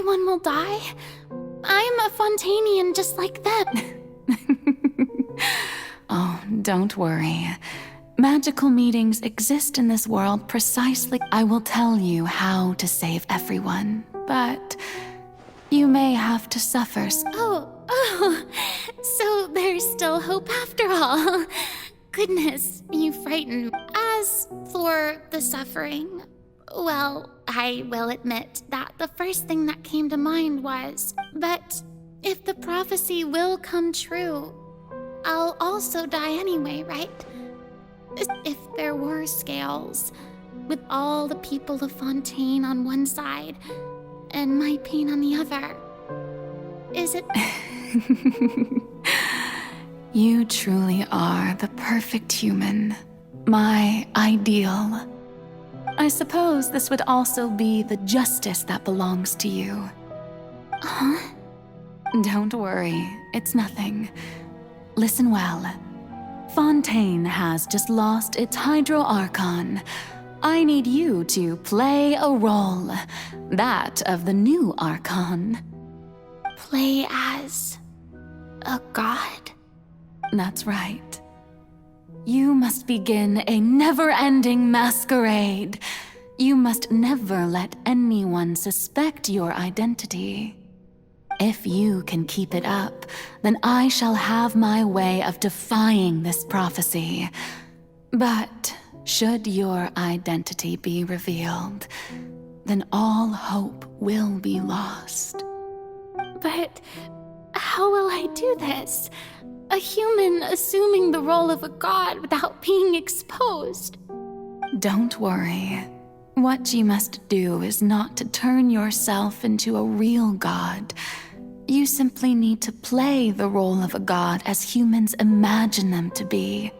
everyone will die? I'm a Fontanian just like them. Oh, don't worry. Magical meetings exist in this world precisely. I will tell you how to save everyone, but you may have to suffer. Oh, so there's still hope after all. Goodness, you frighten me. As for the suffering, well, I will admit that the first thing that came to mind was, but if the prophecy will come true, I'll also die anyway, right? If there were scales, with all the people of Fontaine on one side, and my pain on the other, is it... You truly are the perfect human, my ideal. I suppose this would also be the justice that belongs to you. Huh? Don't worry, it's nothing. Listen well. Fontaine has just lost its Hydro Archon. I need you to play a role, that of the new Archon. Play as a god? That's right. You must begin a never-ending masquerade. You must never let anyone suspect your identity. If you can keep it up, then I shall have my way of defying this prophecy. But should your identity be revealed, then all hope will be lost. But how will I do this? A human assuming the role of a god without being exposed. Don't worry. What you must do is not to turn yourself into a real god. You simply need to play the role of a god as humans imagine them to be.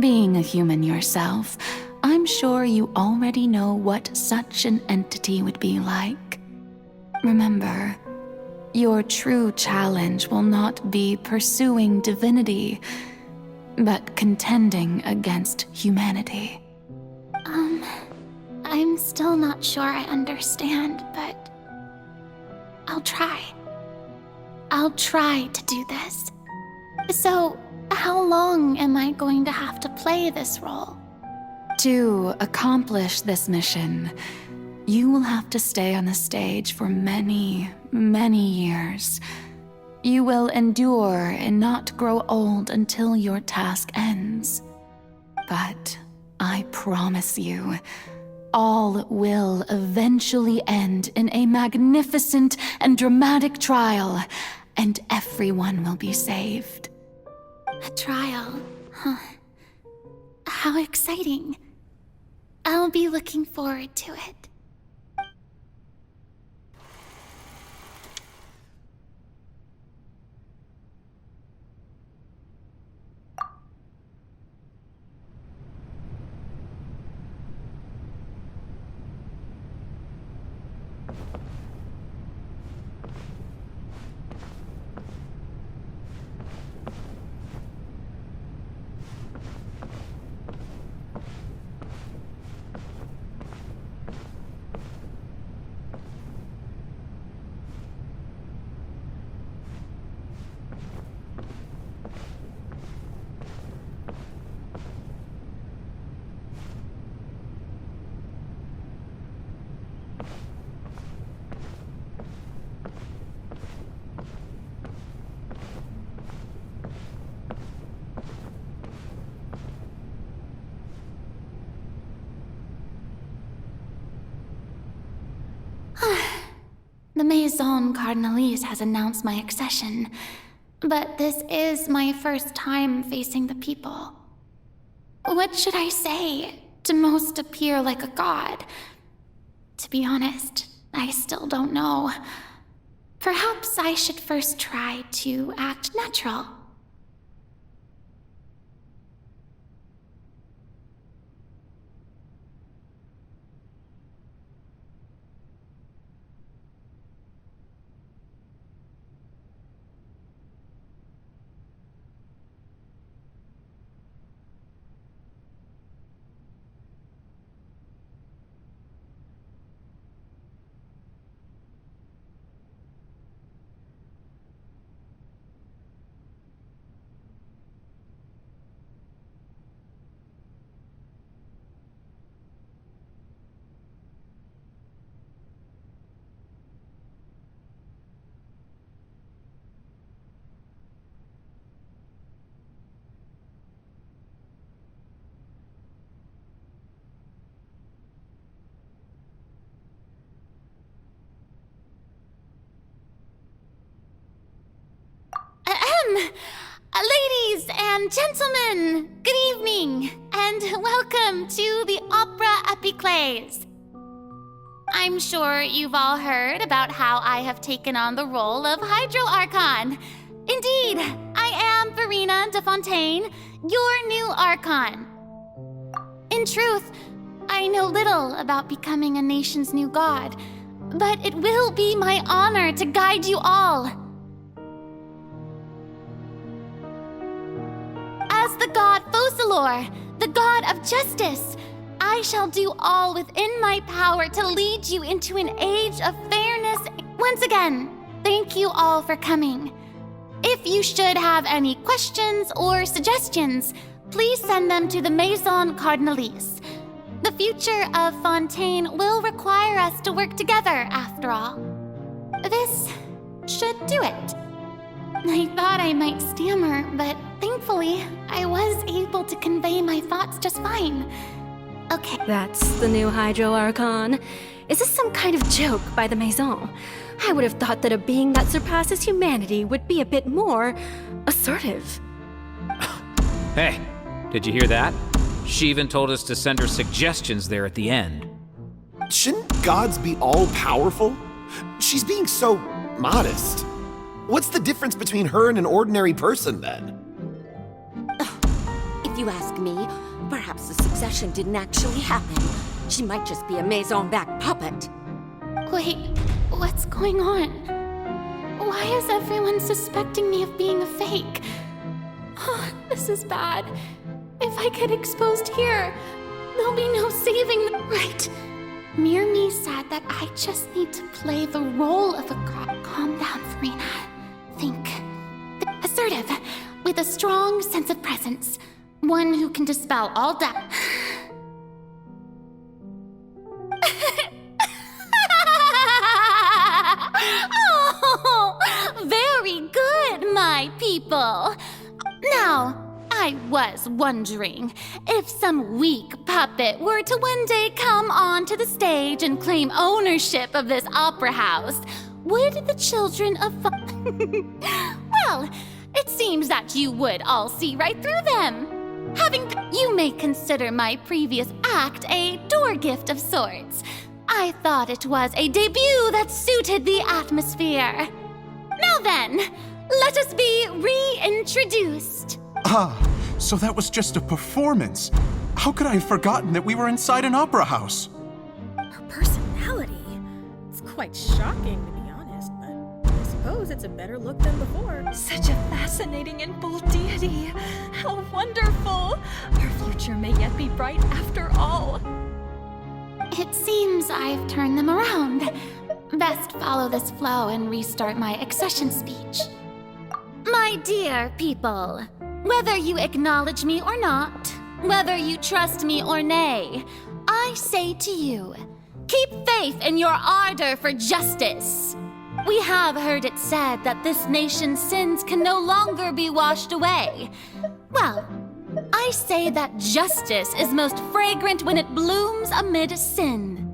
Being a human yourself, I'm sure you already know what such an entity would be like. Remember, your true challenge will not be pursuing divinity, but contending against humanity. I'm still not sure I understand, but I'll try. I'll try to do this. So, how long am I going to have to play this role? To accomplish this mission, you will have to stay on the stage for many, many years. You will endure and not grow old until your task ends. But I promise you, all will eventually end in a magnificent and dramatic trial, and everyone will be saved. A trial, huh? How exciting. I'll be looking forward to it. The Maison Cardinalise has announced my accession, but this is my first time facing the people. What should I say to most appear like a god? To be honest, I still don't know. Perhaps I should first try to act natural. and gentlemen, good evening, and welcome to the Opera Epiclese. I'm sure you've all heard about how I have taken on the role of Hydro Archon. Indeed, I am Verena de Fontaine, your new Archon. In truth, I know little about becoming a nation's new god, but it will be my honor to guide you all. As the god Focalor, the god of justice, I shall do all within my power to lead you into an age of fairness. Once again, thank you all for coming. If you should have any questions or suggestions, please send them to the Maison Cardinalise. The future of Fontaine will require us to work together, after all. This should do it. I thought I might stammer, but thankfully, I was able to convey my thoughts just fine. Okay. That's the new Hydro Archon. Is this some kind of joke by the Maison? I would have thought that a being that surpasses humanity would be a bit more assertive. Hey, did you hear that? She even told us to send her suggestions there at the end. Shouldn't gods be all-powerful? She's being so modest. What's the difference between her and an ordinary person, then? If you ask me, perhaps the succession didn't actually happen. She might just be a Maison-backed puppet. Wait, what's going on? Why is everyone suspecting me of being a fake? Oh, this is bad. If I get exposed here, there'll be no saving them, right? Mirmi said that I just need to play the role of a god. Calm down, Verena. Think. Assertive, with a strong sense of presence. One who can dispel all doubt. Oh, very good, my people. Now, I was wondering if some weak puppet were to one day come onto the stage and claim ownership of this opera house, would the children of Well, it seems that you would all see right through them. You may consider my previous act a door gift of sorts. I thought it was a debut that suited the atmosphere. Now then, let us be reintroduced. Ah, so that was just a performance. How could I have forgotten that we were inside an opera house? Her personality. It's quite shocking, to be honest, but I suppose it's a better look than before. Such a fascinating and bold deity. How wonderful! Our future may yet be bright after all. It seems I've turned them around. Best follow this flow and restart my accession speech. My dear people, whether you acknowledge me or not, whether you trust me or nay, I say to you, keep faith in your ardor for justice. We have heard it said that this nation's sins can no longer be washed away. Well, I say that justice is most fragrant when it blooms amid sin.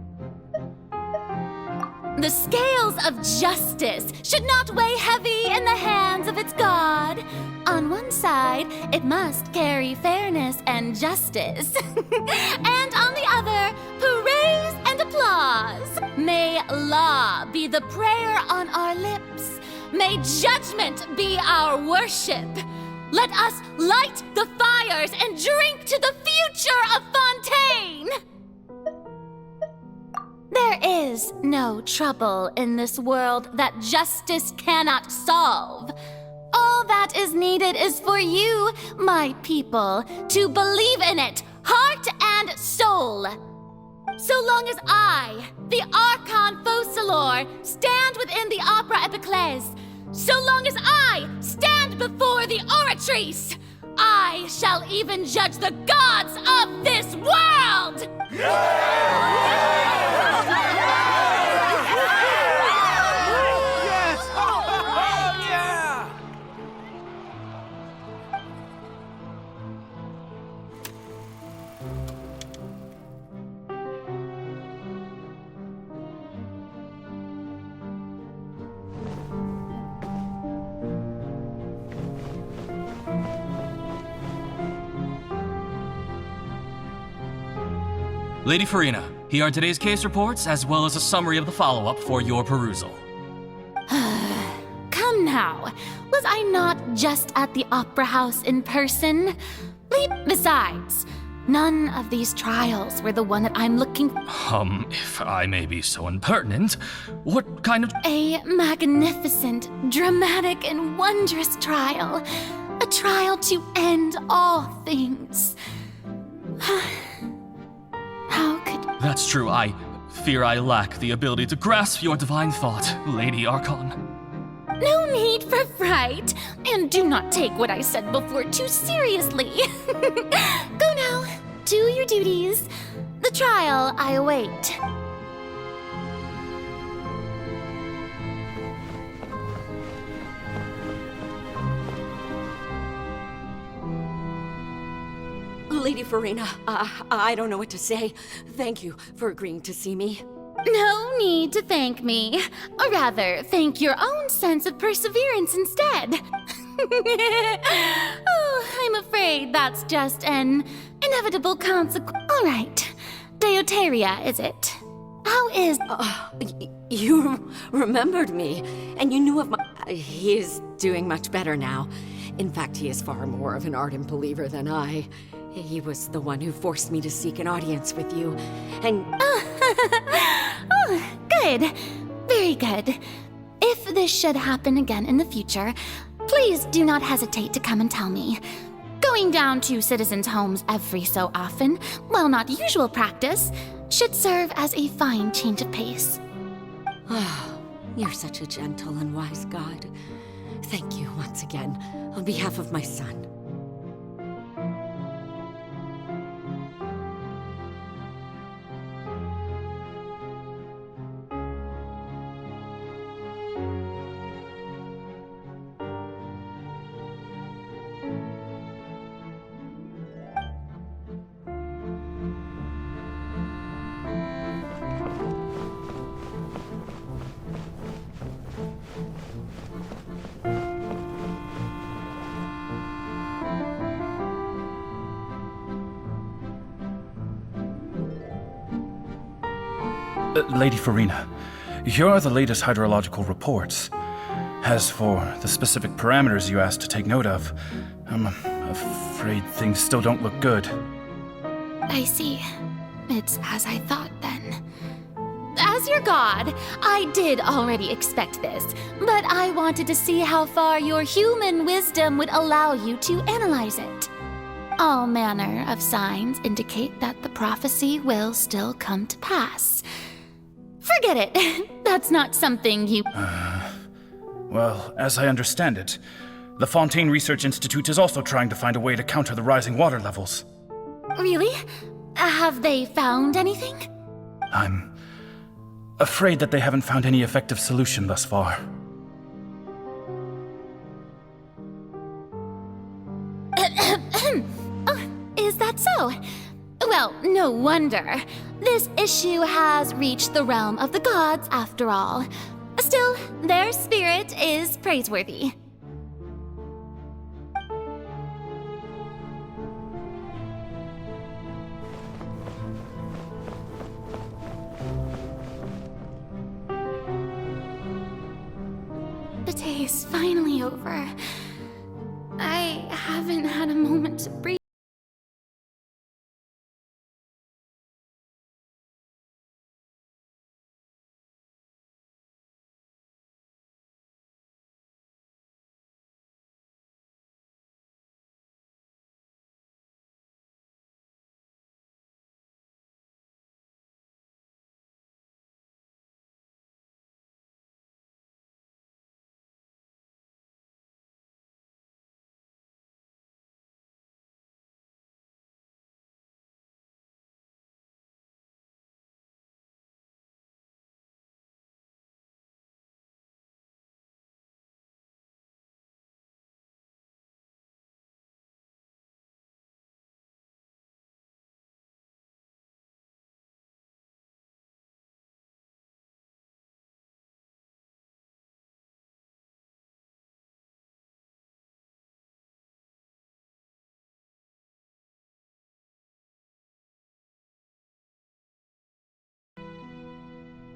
The scales of justice should not weigh heavy in the hands of its God. On one side, it must carry fairness and justice. And on the other, praise and applause. May law be the prayer on our lips. May judgment be our worship. Let us light the fires and drink to the future of Fontaine! There is no trouble in this world that justice cannot solve. All that is needed is for you, my people, to believe in it, heart and soul. So long as I, the Archon Focalor, stand within the Opera Epiclese, so long as I stand before the Oratrice, I shall even judge the gods of this world! Lady Farina, here are today's case reports as well as a summary of the follow-up for your perusal. Come now. Was I not just at the Opera House in person? Besides, none of these trials were the one that I'm looking for. If I may be so impertinent, what kind of... A magnificent, dramatic, and wondrous trial. A trial to end all things. How could... That's true, I fear I lack the ability to grasp your divine thought, Lady Archon. No need for fright, and do not take what I said before too seriously. Go now, do your duties. The trial I await. Lady Farina, I don't know what to say. Thank you for agreeing to see me. No need to thank me. Or rather, thank your own sense of perseverance instead. Oh, I'm afraid that's just an inevitable consequence. All right. Deoteria, is it? How is... You remembered me, and you knew of my... He is doing much better now. In fact, he is far more of an ardent believer than I. He was the one who forced me to seek an audience with you, and... Oh, good. Very good. If this should happen again in the future, please do not hesitate to come and tell me. Going down to citizens' homes every so often, while not usual practice, should serve as a fine change of pace. Oh, you're such a gentle and wise god. Thank you once again, on behalf of my son. Lady Farina, here are the latest hydrological reports. As for the specific parameters you asked to take note of, I'm afraid things still don't look good. I see. It's as I thought then. As your god, I did already expect this, but I wanted to see how far your human wisdom would allow you to analyze it. All manner of signs indicate that the prophecy will still come to pass. Forget it. That's not something you... Well, as I understand it, the Fontaine Research Institute is also trying to find a way to counter the rising water levels. Really? Have they found anything? I'm afraid that they haven't found any effective solution thus far. Oh, is that so? Well, no wonder. This issue has reached the realm of the gods, after all. Still, their spirit is praiseworthy. The day is finally over. I haven't had a moment to breathe.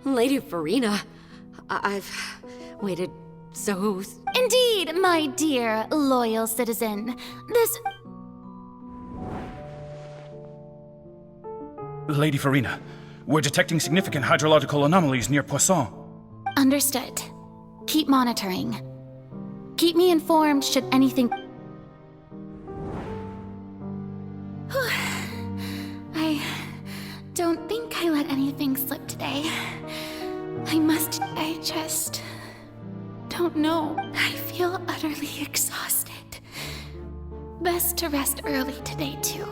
Lady Farina, I've waited so... Indeed, my dear, loyal citizen. This... Lady Farina, we're detecting significant hydrological anomalies near Poisson. Understood. Keep monitoring. Keep me informed should anything... I don't think I let anything slip today. I just don't know. I feel utterly exhausted. Best to rest early today, too.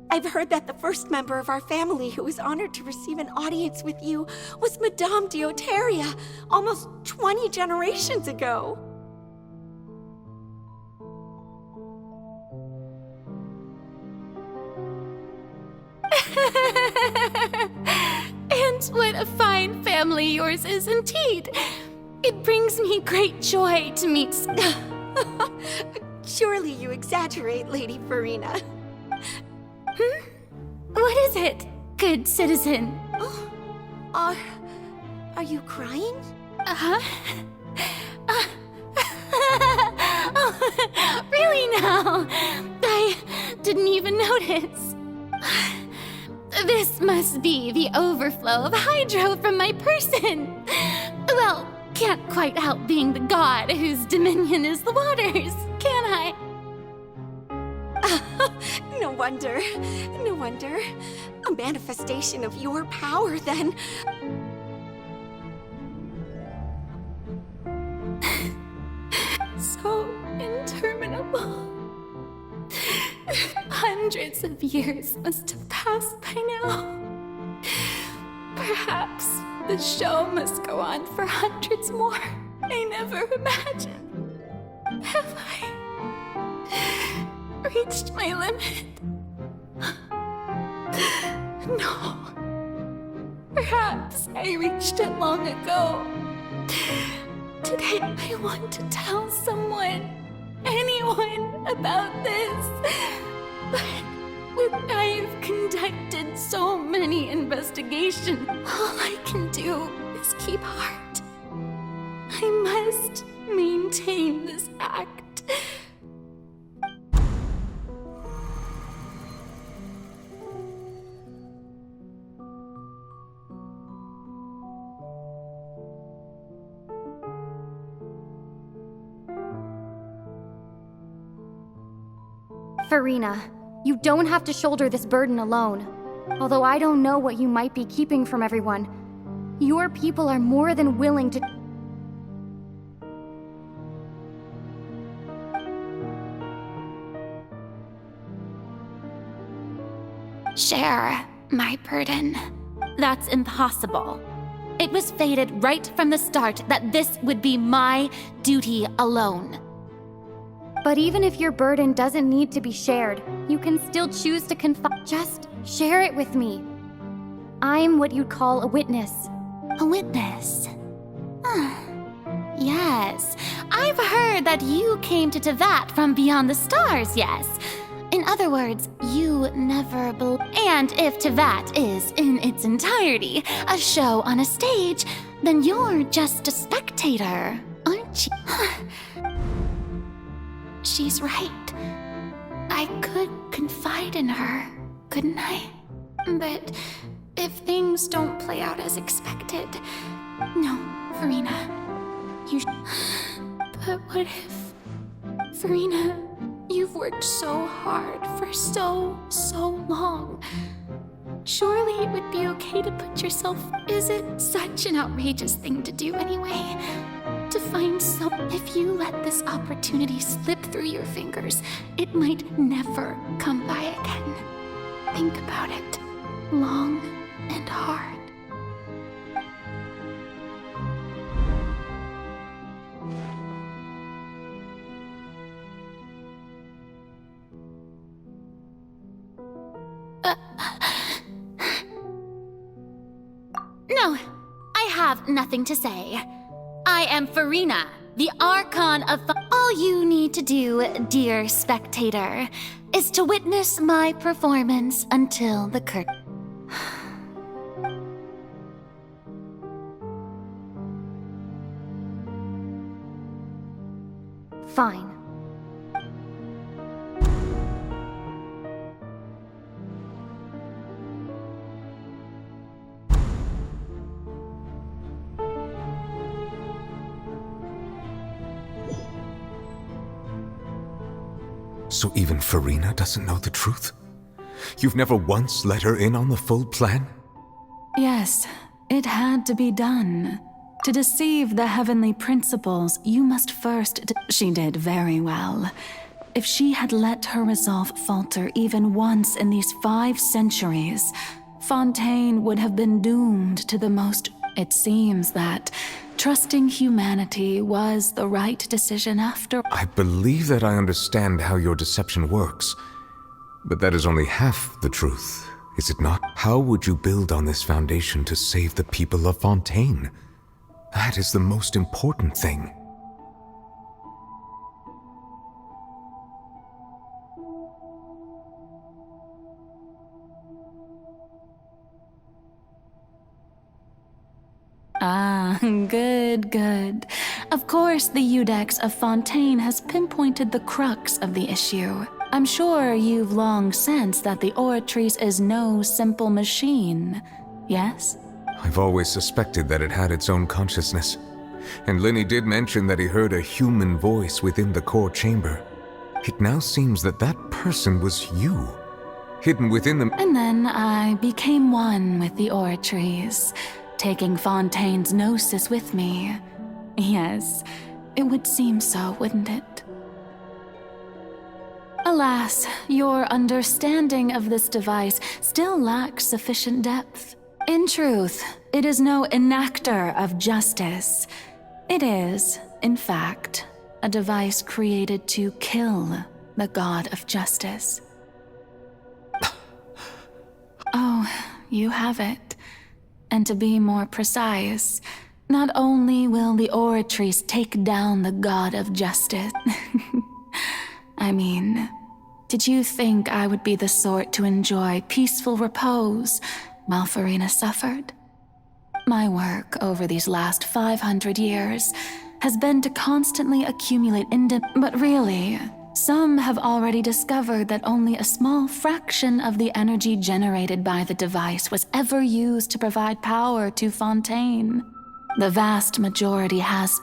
I've heard that the first member of our family who was honored to receive an audience with you was Madame Dioteria, almost 20 generations ago. And what a fine family yours is indeed. It brings me great joy to meet... Surely you exaggerate, Lady Farina. What is it, good citizen? Are you crying? Really now? I didn't even notice. This must be the overflow of hydro from my person. Well, can't quite help being the god whose dominion is the waters, can I? No wonder. No wonder. A manifestation of your power, then. So interminable. Hundreds of years must have passed by now. Perhaps the show must go on for hundreds more. I never imagined. Have I reached my limit? No. Perhaps I reached it long ago. Today I want to tell someone, anyone, about this. But I've conducted so many investigations. All I can do is keep heart. I must maintain this act. Farina, you don't have to shoulder this burden alone. Although I don't know what you might be keeping from everyone, your people are more than willing to... Share my burden. That's impossible. It was fated right from the start that this would be my duty alone. But even if your burden doesn't need to be shared, you can still choose to confide. Just share it with me. I'm what you'd call a witness. A witness? Yes, I've heard that you came to Tevat from beyond the stars, yes. In other words, you never And if Tevat is, in its entirety, a show on a stage, then you're just a spectator, aren't you? She's right. I could confide in her, couldn't I? But if things don't play out as expected... No, Farina. But what if... Farina, you've worked so hard for so long. Surely it would be okay to put yourself... Is it such an outrageous thing to do anyway? To find some... If you let this opportunity slip through your fingers, it might never come by again. Think about it. Long and hard. No, I have nothing to say. I am Farina, the Archon of... All you need to do, dear spectator, is to witness my performance until the curtain... Fine. So even Farina doesn't know the truth? You've never once let her in on the full plan? Yes, it had to be done. To deceive the heavenly principles, you must first... She did very well. If she had let her resolve falter even once in these 5 centuries, Fontaine would have been doomed to the most... It seems that trusting humanity was the right decision after... I believe that I understand how your deception works, but that is only half the truth, is it not? How would you build on this foundation to save the people of Fontaine? That is the most important thing. Ah, good. Of course, the Iudex of Fontaine has pinpointed the crux of the issue. I'm sure you've long sensed that the Oratrice is no simple machine, yes? I've always suspected that it had its own consciousness. And Lenny did mention that he heard a human voice within the core chamber. It now seems that that person was you, hidden within the... And then I became one with the Oratrice, taking Fontaine's gnosis with me. Yes, it would seem so, wouldn't it? Alas, your understanding of this device still lacks sufficient depth. In truth, it is no enactor of justice. It is, in fact, a device created to kill the god of justice. Oh, you have it. And to be more precise, not only will the Oratrice take down the god of justice... I mean, did you think I would be the sort to enjoy peaceful repose while Farina suffered? My work over these last 500 years has been to constantly accumulate but really, some have already discovered that only a small fraction of the energy generated by the device was ever used to provide power to Fontaine. The vast majority had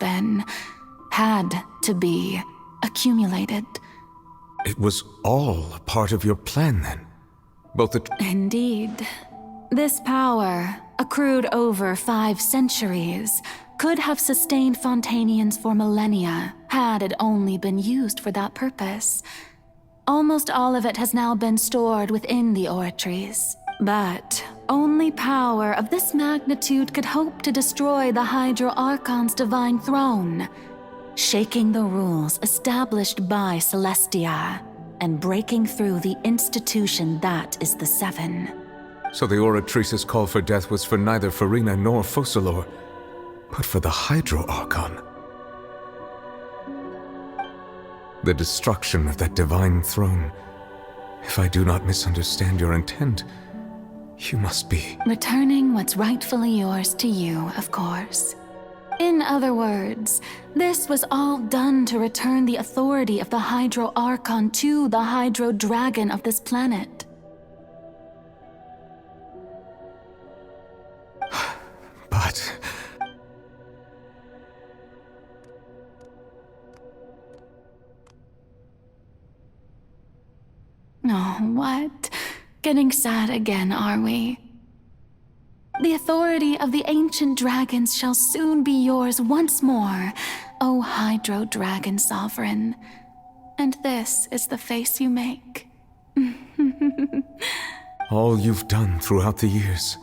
to be, accumulated. It was all a part of your plan then? Both the... Indeed. This power, accrued over 5 centuries, could have sustained Fontainians for millennia, had it only been used for that purpose. Almost all of it has now been stored within the Oratrice. But only power of this magnitude could hope to destroy the Hydro Archon's divine throne, shaking the rules established by Celestia, and breaking through the institution that is the Seven. So the Oratrice's call for death was for neither Farina nor Focalor, but for the Hydro Archon. The destruction of that divine throne. If I do not misunderstand your intent, you must be... Returning what's rightfully yours to you, of course. In other words, this was all done to return the authority of the Hydro Archon to the Hydro Dragon of this planet. But... Oh, what? Getting sad again, are we? The authority of the ancient dragons shall soon be yours once more, O Hydro Dragon Sovereign. And this is the face you make. all you've done throughout the years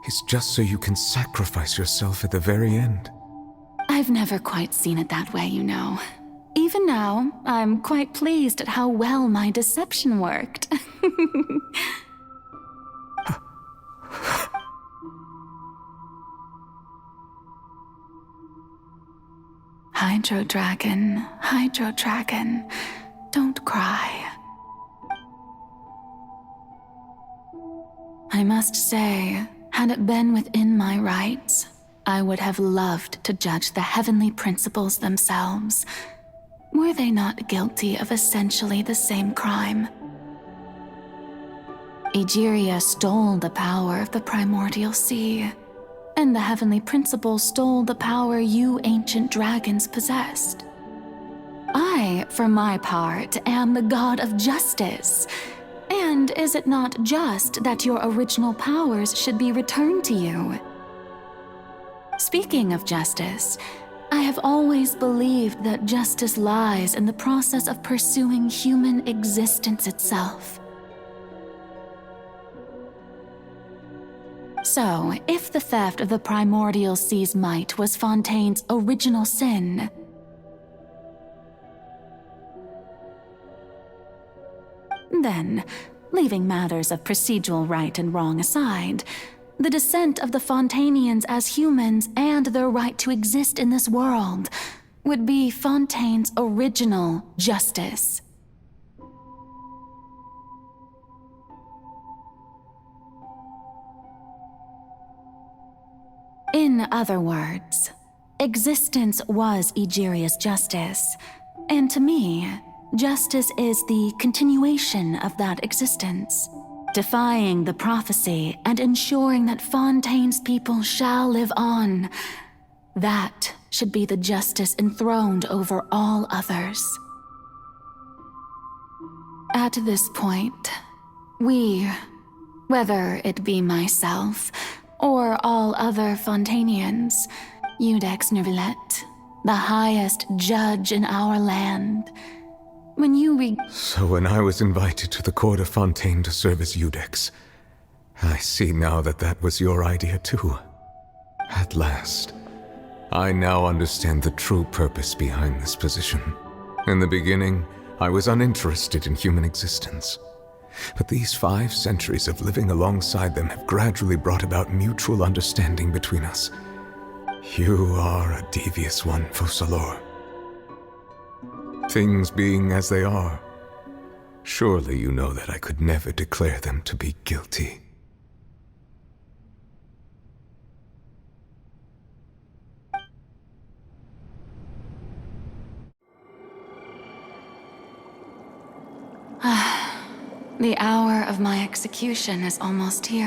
is just so you can sacrifice yourself at the very end. I've never quite seen it that way, you know. Even now, I'm quite pleased at how well my deception worked. Hydro Dragon, don't cry. I must say, had it been within my rights, I would have loved to judge the heavenly principles themselves. Were they not guilty of essentially the same crime? Egeria stole the power of the primordial sea, and the heavenly principles stole the power you ancient dragons possessed. I, for my part, am the god of justice. And is it not just that your original powers should be returned to you? Speaking of justice, I have always believed that justice lies in the process of pursuing human existence itself. So, if the theft of the primordial sea's might was Fontaine's original sin, then, leaving matters of procedural right and wrong aside, the descent of the Fontainians as humans and their right to exist in this world would be Fontaine's original justice. In other words, existence was Egeria's justice, and to me, justice is the continuation of that existence, defying the prophecy and ensuring that Fontaine's people shall live on. That should be the justice enthroned over all others. At this point, we, whether it be myself or all other Fontainians, Iudex Nervillet, the highest judge in our land, So when I was invited to the court of Fontaine to serve as Iudex, I see now that that was your idea too. At last, I now understand the true purpose behind this position. In the beginning, I was uninterested in human existence. But these 5 centuries of living alongside them have gradually brought about mutual understanding between us. You are a devious one, Focalors. Things being as they are, surely you know that I could never declare them to be guilty. The hour of my execution is almost here.